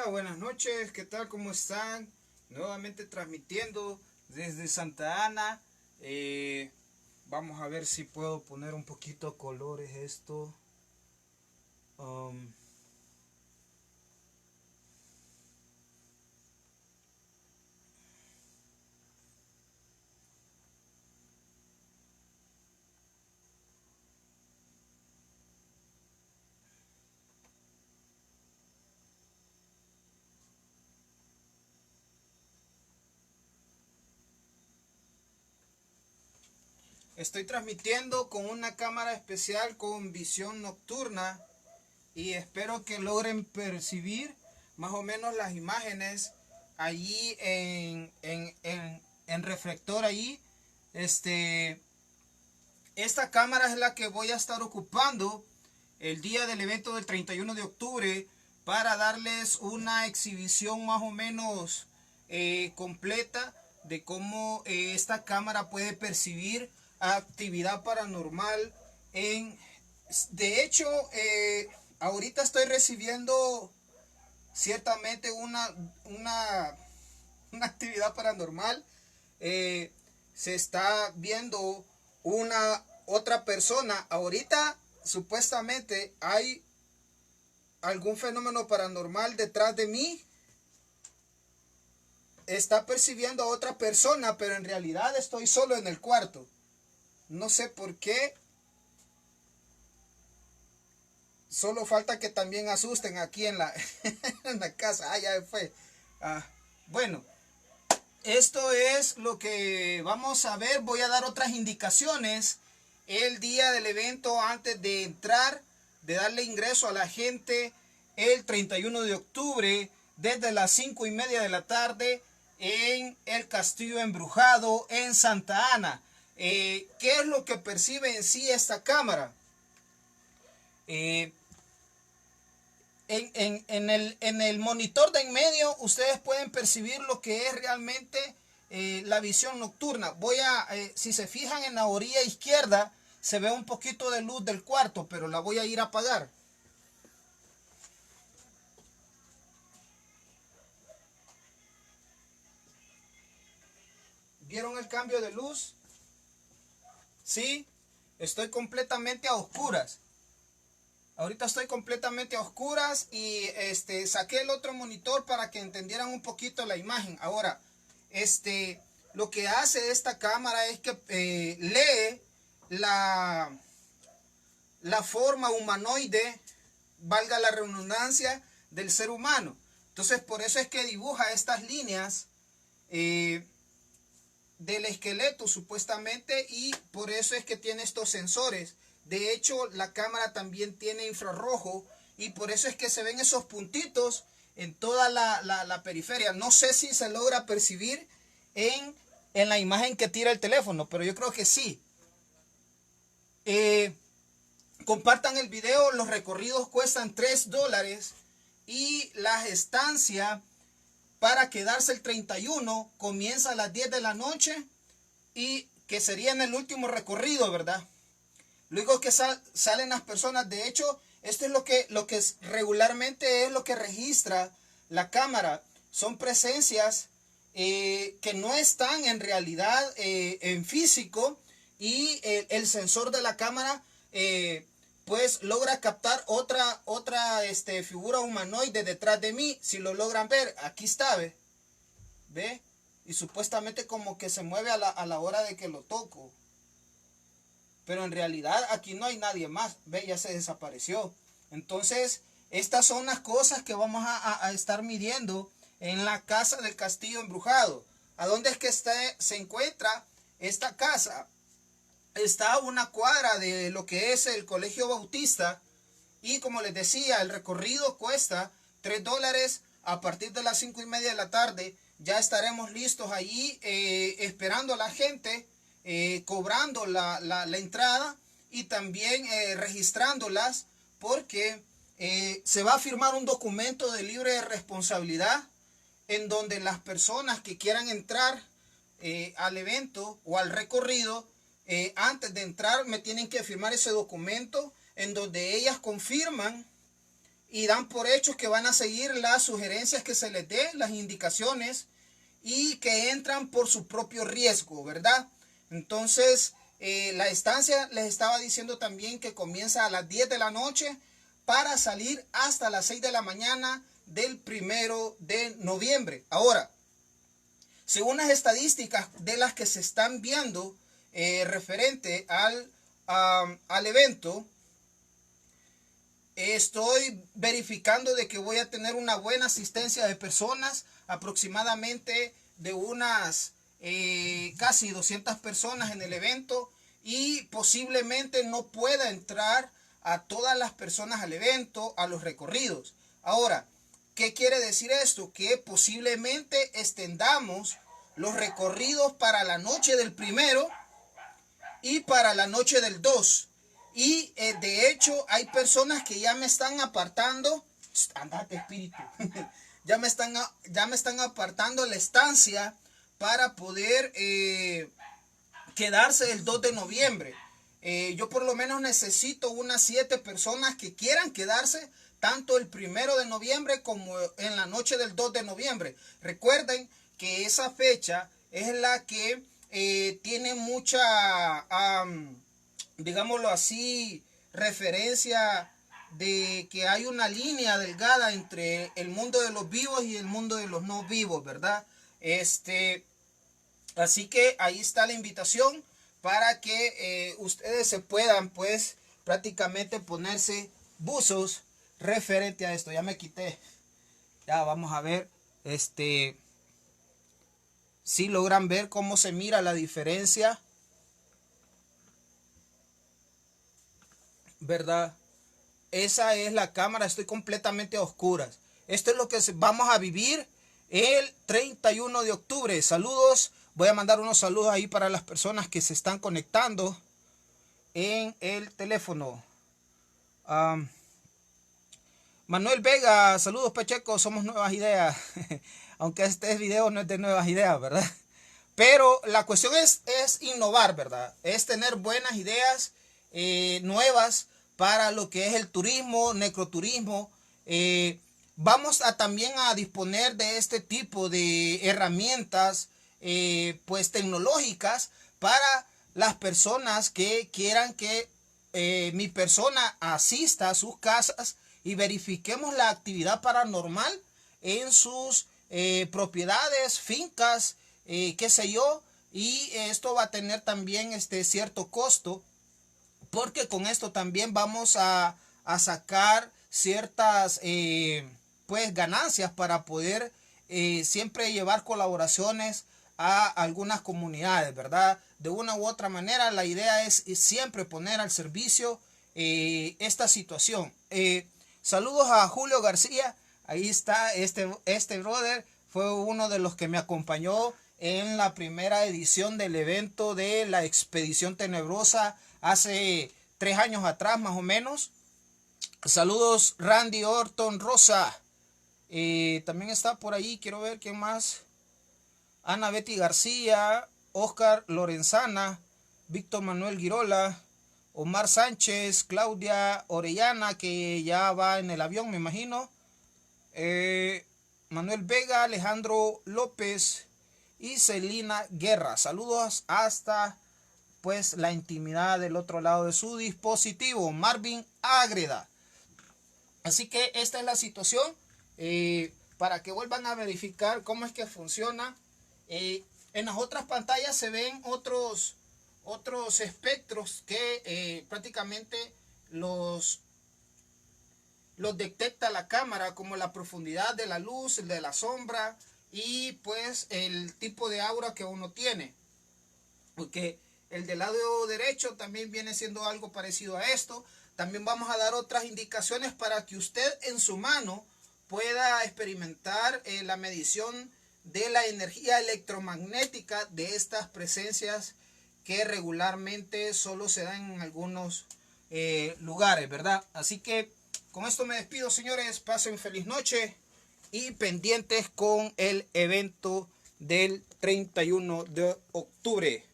Hola, buenas noches, ¿qué tal? ¿Cómo están? Nuevamente transmitiendo desde Santa Ana. Vamos a ver si puedo poner un poquito colores esto. Um, Estoy transmitiendo con una cámara especial con visión nocturna y espero que logren percibir más o menos las imágenes allí en reflector allí. Esta cámara es la que voy a estar ocupando el día del evento del 31 de octubre para darles una exhibición más o menos completa de cómo esta cámara puede percibir actividad paranormal. De hecho, ahorita estoy recibiendo ciertamente una actividad paranormal. Se está viendo una otra persona. Ahorita supuestamente hay algún fenómeno paranormal detrás de mí. Está percibiendo a otra persona, pero en realidad estoy solo en el cuarto. No sé por qué. Solo falta que también asusten aquí en la, en la casa. Ah, ya fue. Bueno, esto es lo que vamos a ver. Voy a dar otras indicaciones el día del evento antes de entrar, de darle ingreso a la gente el 31 de octubre desde las 5:30 de la tarde en el Castillo Embrujado en Santa Ana. ¿Qué es lo que percibe en sí esta cámara? En el monitor de en medio ustedes pueden percibir lo que es realmente la visión nocturna. Si se fijan en la orilla izquierda, se ve un poquito de luz del cuarto, pero la voy a ir a apagar. ¿Vieron el cambio de luz? Sí, estoy completamente a oscuras. Ahorita estoy completamente a oscuras y saqué el otro monitor para que entendieran un poquito la imagen. Ahora, lo que hace esta cámara es que lee la forma humanoide, valga la redundancia, del ser humano. Entonces, por eso es que dibuja estas líneas del esqueleto supuestamente, y por eso es que tiene estos sensores. De hecho, la cámara también tiene infrarrojo y por eso es que se ven esos puntitos en toda la periferia. No sé si se logra percibir en la imagen que tira el teléfono, pero yo creo que sí. Compartan el video. Los recorridos cuestan $3 y la estancia para quedarse el 31 comienza a las 10 de la noche y que sería en el último recorrido, ¿verdad? Luego que salen las personas. De hecho, esto es lo que regularmente es lo que registra la cámara. Son presencias que no están en realidad en físico, y el sensor de la cámara pues logra captar otra figura humanoide detrás de mí. Si lo logran ver, aquí está, ¿ve? Y supuestamente como que se mueve a la hora de que lo toco. Pero en realidad aquí no hay nadie más. Ve, ya se desapareció. Entonces, estas son las cosas que vamos a estar midiendo en la casa del Castillo Embrujado. ¿A dónde es que se encuentra esta casa? Está a una cuadra de lo que es el Colegio Bautista. Y como les decía, el recorrido cuesta $3. A partir de las 5:30 de la tarde ya estaremos listos allí esperando a la gente, cobrando la entrada y también registrándolas, porque se va a firmar un documento de libre responsabilidad en donde las personas que quieran entrar al evento o al recorrido, antes de entrar me tienen que firmar ese documento en donde ellas confirman y dan por hecho que van a seguir las sugerencias que se les dé, las indicaciones, y que entran por su propio riesgo, ¿verdad? Entonces, la estancia les estaba diciendo también que comienza a las 10 de la noche para salir hasta las 6 de la mañana del 1 de noviembre. Ahora, según las estadísticas de las que se están viendo referente al evento, estoy verificando de que voy a tener una buena asistencia de personas, aproximadamente de unas casi 200 personas en el evento, y posiblemente no pueda entrar a todas las personas al evento, a los recorridos. Ahora, ¿qué quiere decir esto? Que posiblemente extendamos los recorridos para la noche del 1 y para la noche del 2. Y de hecho hay personas que ya me están apartando. Andate, espíritu. ya me están apartando la estancia para poder quedarse el 2 de noviembre. Yo por lo menos necesito unas 7 personas que quieran quedarse tanto el 1 de noviembre como en la noche del 2 de noviembre. Recuerden que esa fecha es la que tiene mucha, digámoslo así, referencia de que hay una línea delgada entre el mundo de los vivos y el mundo de los no vivos, ¿verdad? Así que ahí está la invitación para que ustedes se puedan, pues, prácticamente ponerse buzos referente a esto. Ya me quité. Ya vamos a ver, si logran ver cómo se mira la diferencia, ¿verdad? Esa es la cámara, estoy completamente a oscuras. Esto es lo que vamos a vivir el 31 de octubre. Saludos, voy a mandar unos saludos ahí para las personas que se están conectando en el teléfono. Manuel Vega, saludos Pacheco, somos Nuevas Ideas. Aunque este video no es de Nuevas Ideas, ¿verdad? Pero la cuestión es innovar, ¿verdad? Es tener buenas ideas nuevas para lo que es el turismo, necroturismo. Vamos a también a disponer de este tipo de herramientas pues tecnológicas para las personas que quieran que mi persona asista a sus casas y verifiquemos la actividad paranormal en sus propiedades, fincas, qué sé yo, y esto va a tener también cierto costo, porque con esto también vamos a sacar ciertas pues ganancias para poder siempre llevar colaboraciones a algunas comunidades, ¿verdad? De una u otra manera la idea es siempre poner al servicio esta situación. Saludos a Julio García, ahí está este brother, fue uno de los que me acompañó en la primera edición del evento de la Expedición Tenebrosa hace 3 años atrás más o menos. Saludos Randy Orton Rosa, también está por ahí, quiero ver quién más. Ana Betty García, Oscar Lorenzana, Víctor Manuel Girola, Omar Sánchez, Claudia Orellana, que ya va en el avión, me imagino. Manuel Vega, Alejandro López y Celina Guerra. Saludos hasta pues la intimidad del otro lado de su dispositivo. Marvin Ágreda. Así que esta es la situación. Para que vuelvan a verificar cómo es que funciona. En las otras pantallas se ven otros espectros que prácticamente los detecta la cámara, como la profundidad de la luz, de la sombra y pues el tipo de aura que uno tiene. Porque el del lado derecho también viene siendo algo parecido a esto. También vamos a dar otras indicaciones para que usted en su mano pueda experimentar la medición de la energía electromagnética de estas presencias que regularmente solo se dan en algunos lugares, ¿verdad? Así que con esto me despido, señores. Pasen feliz noche y pendientes con el evento del 31 de octubre.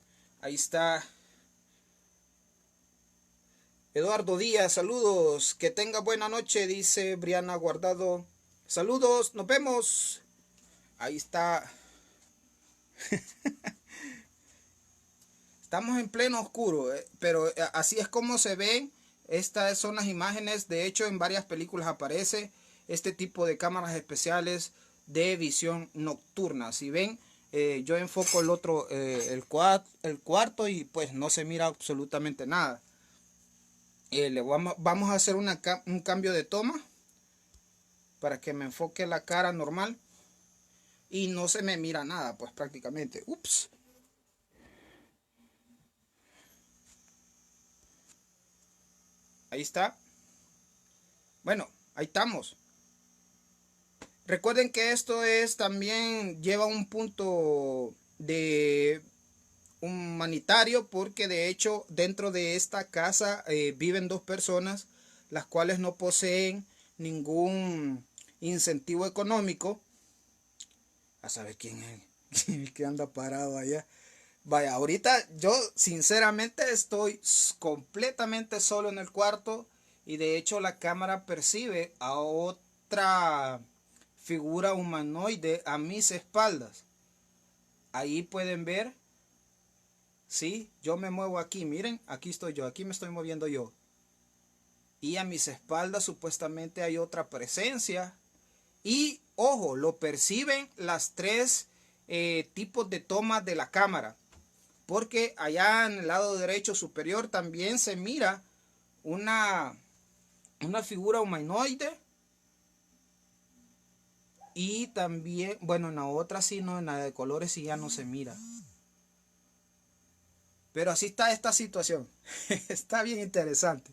Ahí está Eduardo Díaz, saludos. Que tenga buena noche, dice Briana Guardado. Saludos, nos vemos. Ahí está. Estamos en pleno oscuro, pero así es como se ven. Estas son las imágenes. De hecho, en varias películas aparece este tipo de cámaras especiales de visión nocturna. Si ven, yo enfoco el otro, el cuarto y pues no se mira absolutamente nada. Vamos a hacer un cambio de toma para que me enfoque la cara normal y no se me mira nada, pues prácticamente. Ups. Ahí está. Bueno, ahí estamos. Recuerden que esto es también lleva un punto de humanitario, porque de hecho dentro de esta casa viven dos personas las cuales no poseen ningún incentivo económico. A saber quién es el que anda parado allá. Vaya, ahorita yo sinceramente estoy completamente solo en el cuarto y de hecho la cámara percibe a otra figura humanoide a mis espaldas. Ahí pueden ver, sí, yo me muevo aquí, miren, aquí estoy yo, aquí me estoy moviendo yo. Y a mis espaldas supuestamente hay otra presencia. Y ojo, lo perciben las tres tipos de tomas de la cámara. Porque allá en el lado derecho superior también se mira una figura humanoide. Y también, bueno, en la otra sí, no, en la de colores sí ya no se mira. Pero así está esta situación. Está bien interesante.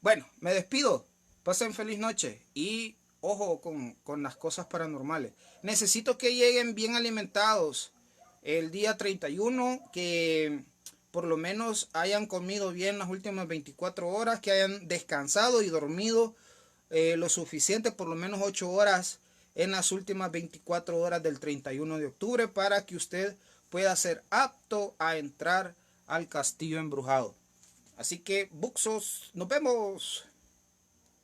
Bueno, me despido. Pasen feliz noche. Y ojo con las cosas paranormales. Necesito que lleguen bien alimentados el día 31. Que por lo menos hayan comido bien las últimas 24 horas. Que hayan descansado y dormido lo suficiente, por lo menos 8 horas en las últimas 24 horas del 31 de octubre, para que usted pueda ser apto a entrar al castillo embrujado. Así que, buxos, nos vemos.